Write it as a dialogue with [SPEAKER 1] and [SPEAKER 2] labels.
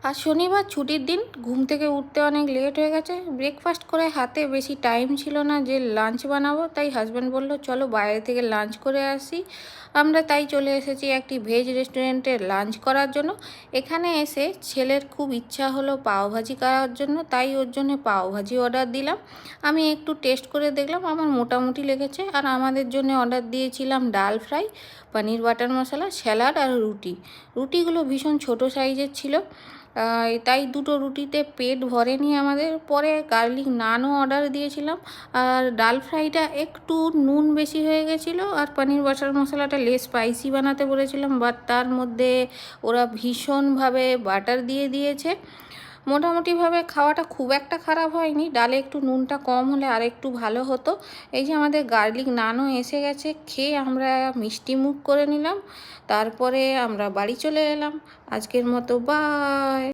[SPEAKER 1] আজ শনিবার ছুটির দিন, ঘুম থেকে উঠতে অনেক লেট হয়ে গেছে। ব্রেকফাস্ট করে হাতে বেশি টাইম ছিল না যে লাঞ্চ বানাবো, তাই হাজব্যান্ড বলল চলো বাইরে থেকে লাঞ্চ করে আসি। আমরা তাই চলে এসেছি একটি ভেজ রেস্টুরেন্টে লাঞ্চ করার জন্য। এখানে এসে ছেলের খুব ইচ্ছা হলো পাওভাজি খাওয়ার জন্য, তাই ওর জন্য পাওভাজি অর্ডার দিলাম। আমি একটু টেস্ট করে দেখলাম, আমার মোটামুটি লেগেছে। আর আমাদের জন্য অর্ডার দিয়েছিলাম ডাল ফ্রাই, পনির বাটার মশলা, স্যালাড আর রুটি। রুটিগুলো ভীষণ ছোট সাইজের ছিল, তাই দুটো রুটিতে পেট ভরেনি আমাদের। পরে গার্লিক নানও অর্ডার দিয়েছিলাম। আর ডাল ফ্রাইটা একটু নুন বেশি হয়ে গেছিলো, আর পনির বাটার মশলাটা লেস স্পাইসি বানাতে বলেছিলাম, বাট তার মধ্যে ওরা ভীষণভাবে বাটার দিয়ে দিয়েছে। মোটামুটিভাবে খাওয়াটা খুব একটা খারাপ হয়নি, ডালে একটু নুনটা কম হলে আর একটু ভালো হতো। এই যে আমাদের গার্লিক নানও এসে গেছে, খেয়ে আমরা মিষ্টি মুখ করে নিলাম। তারপরে আমরা বাড়ি চলে এলাম। আজকের মতো বাই।